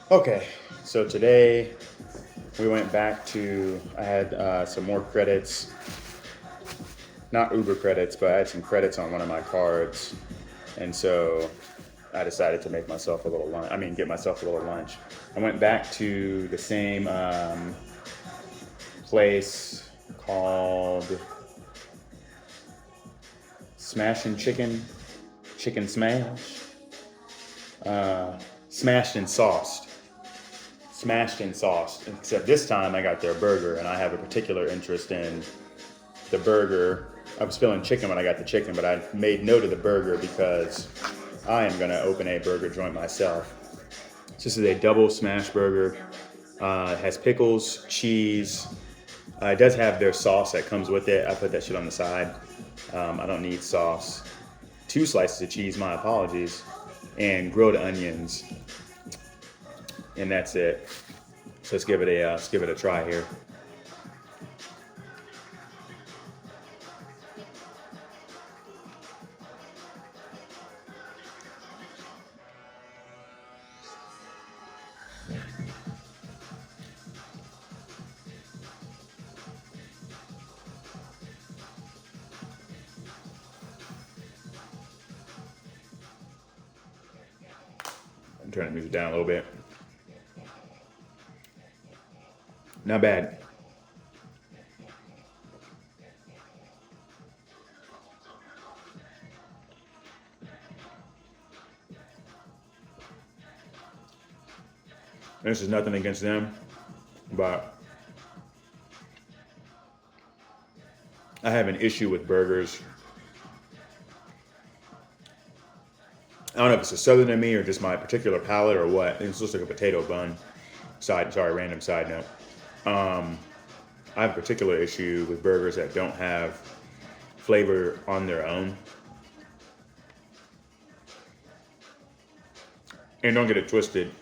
Okay, so today we went back to, I had some more credits, not Uber credits, but I had some credits on one of my cards. And so I decided to make myself a little lunch, get myself a little lunch. I went back to the same place called Smash and Chicken Smash, smashed and sauced. Smashed and sauced. Except this time I got their burger, and I have a particular interest in the burger. I was feeling chicken when I got the chicken, but I made note of the burger because I am going to open a burger joint myself. So this is a double smash burger. It has pickles, cheese. It does have their sauce that comes with it. I put that shit on the side. I don't need sauce. 2 slices of cheese, my apologies, and grilled onions, and that's it. So let's give it a try here. I'm turning the music down a little bit. Not bad. This is nothing against them, but I have an issue with burgers. I don't know if it's a southern in me or just my particular palate or what. It looks like a potato bun. Random side note. I have a particular issue with burgers that don't have flavor on their own. And don't get it twisted.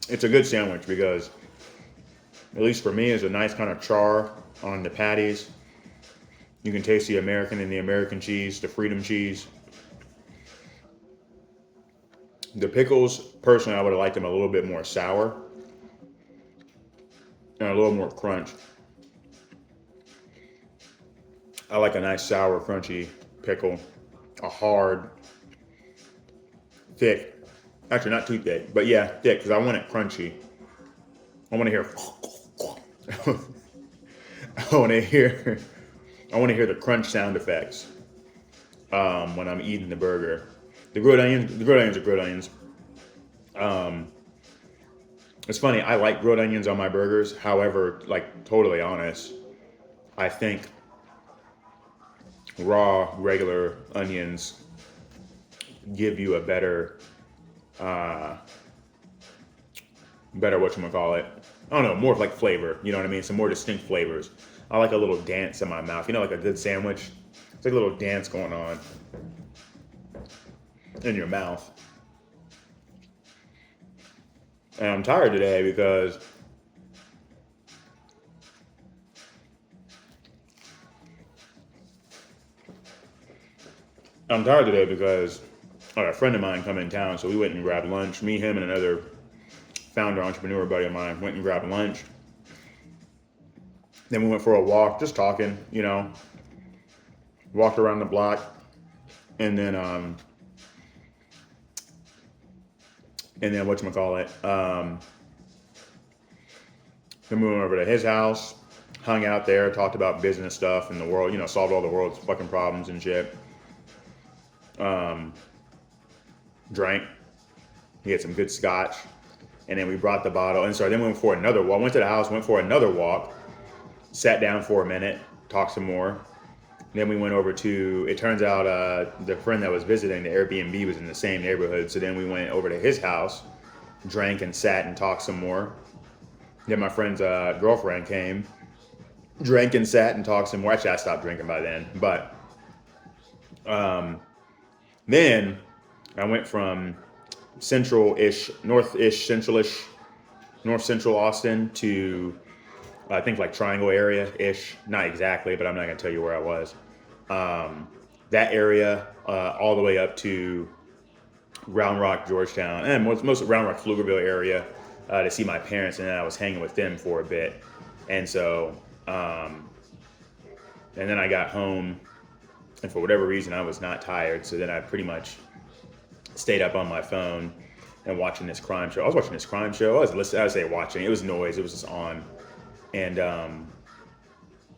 It's a good sandwich because, at least for me, there's a nice kind of char on the patties. You can taste the American and the American cheese, the Freedom cheese. The pickles, personally, I would have liked them a little bit more sour and a little more crunch. I like a nice sour, crunchy pickle, a hard, thick. Actually, not too thick, but yeah, thick because I want it crunchy. I want to hear. I want to hear. I want to hear the crunch sound effects when I'm eating the burger. The grilled onions are grilled onions. It's funny. I like grilled onions on my burgers. However, like totally honest, I think raw regular onions give you a better whatchamacallit. I don't know, more of like flavor, you know what I mean? Some more distinct flavors. I like a little dance in my mouth. You know, like a good sandwich? It's like a little dance going on in your mouth. And I'm tired today because I had a friend of mine come in town, so we went and grabbed lunch. Me, him, and another founder entrepreneur buddy of mine went and grabbed lunch. Then we went for a walk, just talking, you know, walked around the block, and then whatchamacallit, then we went over to his house, hung out there, talked about business stuff and the world, you know, solved all the world's fucking problems and shit. Drank. He had some good scotch, and then we brought the bottle. And so then we went for another walk. Went to the house, went for another walk, sat down for a minute, talked some more. Then we went over to, it turns out the friend that was visiting, the Airbnb was in the same neighborhood. So then we went over to his house, drank and sat and talked some more. Then my friend's girlfriend came, drank and sat and talked some more. Actually, I stopped drinking by then. But then I went from north central Austin to I think like Triangle area-ish. Not exactly, but I'm not going to tell you where I was. That area all the way up to Round Rock, Georgetown, and most of Round Rock, Pflugerville area to see my parents, and then I was hanging with them for a bit. And so, and then I got home, and for whatever reason, I was not tired. So then I pretty much stayed up on my phone and watching this crime show. I was watching this crime show. I was listening. I would say watching. It was noise. It was just on, and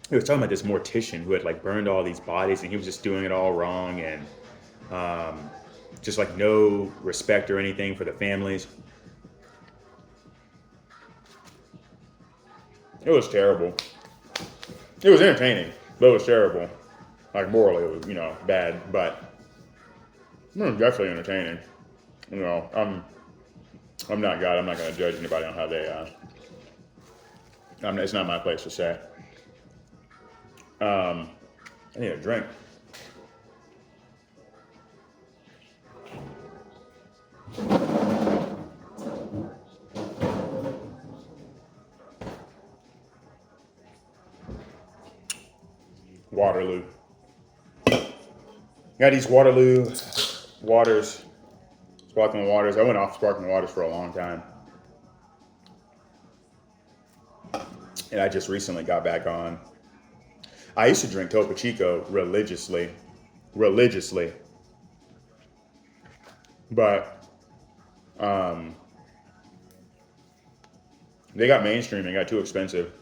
he was talking about this mortician who had like burned all these bodies, and he was just doing it all wrong, and just like no respect or anything for the families. It was terrible. It was entertaining, but it was terrible. Like morally, it was, you know, bad, but it was definitely entertaining. You know, I'm not God. I'm not going to judge anybody on how they. It's not my place to say. I need a drink. Waterloo. Got these Waterloo waters, sparkling waters. I went off sparkling waters for a long time. And I just recently got back on. I used to drink Topo Chico religiously. But they got mainstream and got too expensive.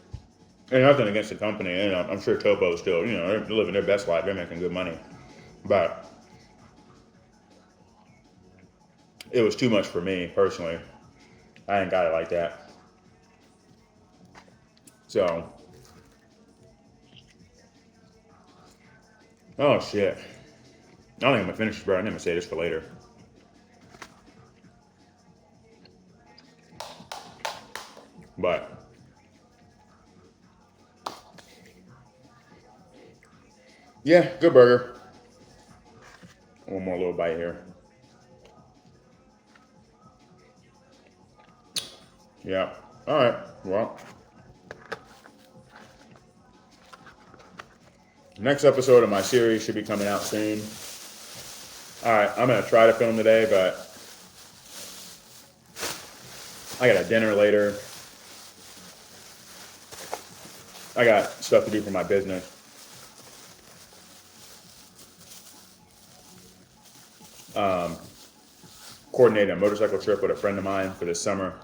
And nothing against the company, and I'm sure Topo is still, you know, they're living their best life. They're making good money, but it was too much for me personally. I ain't got it like that. So, oh shit! I don't think I'm gonna finish this, bro. I'm gonna say this for later. But yeah, good burger. One more little bite here. Yeah. All right. Well, next episode of my series should be coming out soon. All right. I'm going to try to film today, but I got a dinner later. I got stuff to do for my business. Coordinated a motorcycle trip with a friend of mine for this summer.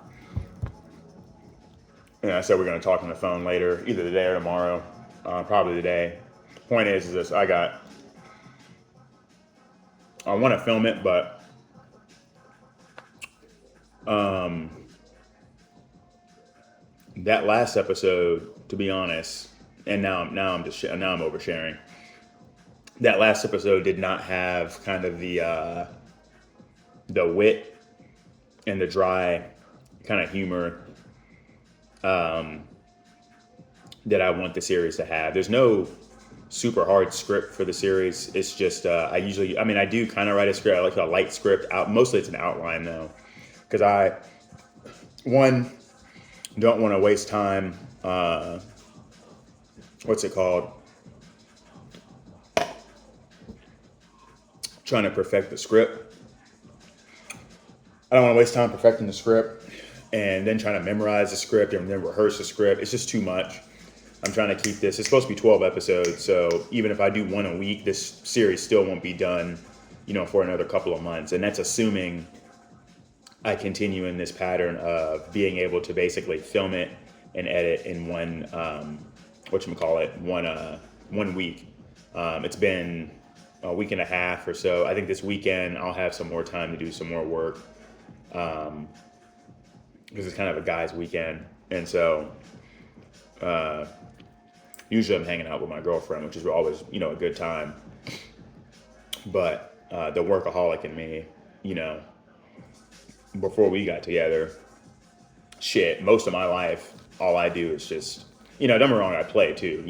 And I said we're going to talk on the phone later, either today or tomorrow, probably today. Point is this, I want to film it, but that last episode, to be honest, and now I'm oversharing. That last episode did not have kind of the wit and the dry kind of humor that I want the series to have. There's no super hard script for the series. It's just I do kind of write a script. I like a light script out. Mostly it's an outline though, because I don't want to waste time. What's it called? Trying to perfect the script. I don't want to waste time perfecting the script and then trying to memorize the script and then rehearse the script. It's just too much. I'm trying to keep this. It's supposed to be 12 episodes, so even if I do one a week, this series still won't be done, for another couple of months. And that's assuming I continue in this pattern of being able to basically film it and edit in one week. It's been a week and a half or so. I think this weekend I'll have some more time to do some more work, because it's kind of a guy's weekend. And so usually I'm hanging out with my girlfriend, which is always, a good time. But the workaholic in me, before we got together, most of my life, all I do is just, don't get me wrong, I play too,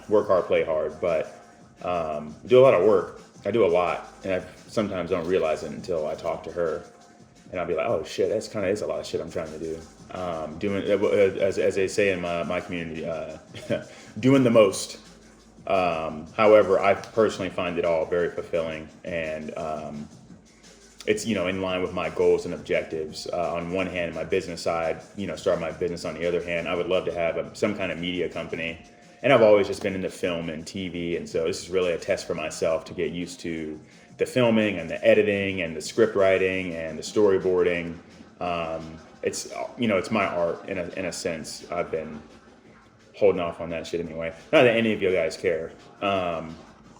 work hard, play hard, but do a lot of work. I do a lot, and I sometimes don't realize it until I talk to her, and I'll be like, oh shit, that's kind of is a lot of shit I'm trying to do. Doing, as they say in my community, doing the most. However, I personally find it all very fulfilling, and it's, in line with my goals and objectives. On one hand, my business side, start my business. On the other hand, I would love to have some kind of media company. And I've always just been into film and TV. And so this is really a test for myself to get used to the filming and the editing and the script writing and the storyboarding. It's my art in a sense. I've been holding off on that shit anyway. Not that any of you guys care. I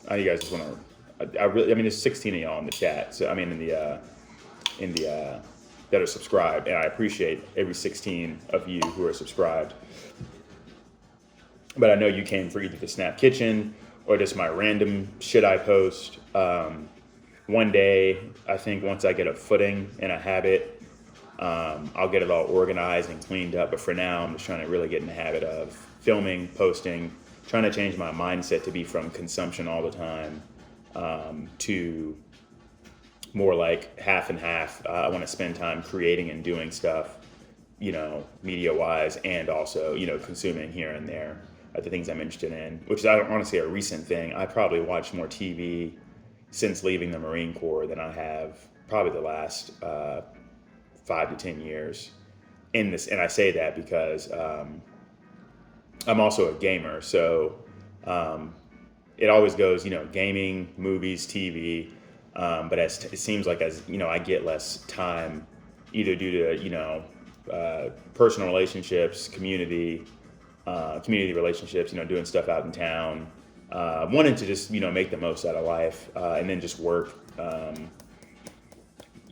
know you guys just want to. There's 16 of y'all in the chat. So that are subscribed, and I appreciate every 16 of you who are subscribed. But I know you came for either the Snap Kitchen or just my random shit I post. One day, I think once I get a footing and a habit, I'll get it all organized and cleaned up. But for now, I'm just trying to really get in the habit of filming, posting, trying to change my mindset to be from consumption all the time to more like half and half. I want to spend time creating and doing stuff, media wise, and also, consuming here and there the things I'm interested in, which is, I don't want to say a recent thing. I probably watched more TV since leaving the Marine Corps than I have probably the last 5 to 10 years in this. And I say that because I'm also a gamer. So it always goes, gaming, movies, TV. But it seems like as I get less time, either due to personal relationships, community relationships, doing stuff out in town, wanting to just make the most out of life, and then just work.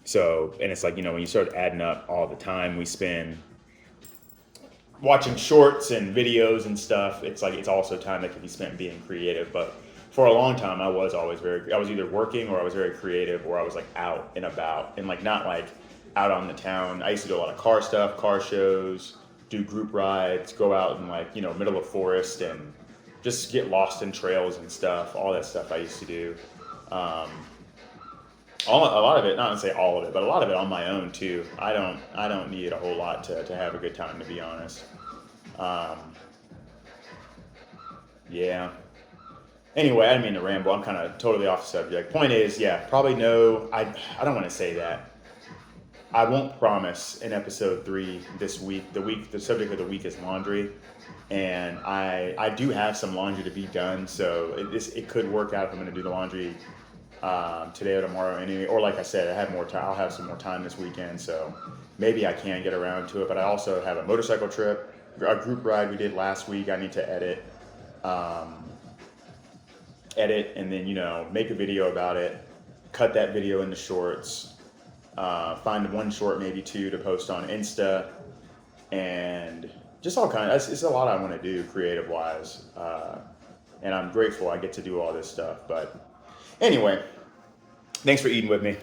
So, and it's like when you start adding up all the time we spend watching shorts and videos and stuff, it's like it's also time that could be spent being creative. But for a long time, I was either working or I was very creative, or I was like out and about, and like not like out on the town. I used to do a lot of car stuff, car shows, do group rides, go out in like middle of forest and just get lost in trails and stuff. All that stuff I used to do. A lot of it, not to say all of it, but a lot of it on my own too. I don't need a whole lot to have a good time, to be honest. Yeah. Anyway, I didn't mean to ramble. I'm kind of totally off the subject. Point is, probably no. I don't want to say that. I won't promise in episode 3 this week. The subject of the week is laundry, and I do have some laundry to be done. So it could work out if I'm going to do the laundry today or tomorrow anyway. Or like I said, I have more time. I'll have some more time this weekend, so maybe I can get around to it. But I also have a motorcycle trip, a group ride we did last week. I need to edit, and then make a video about it, cut that video into shorts, find one short, maybe 2 to post on Insta, and just all kinds. It's a lot I want to do creative wise, and I'm grateful I get to do all this stuff. But anyway, thanks for eating with me.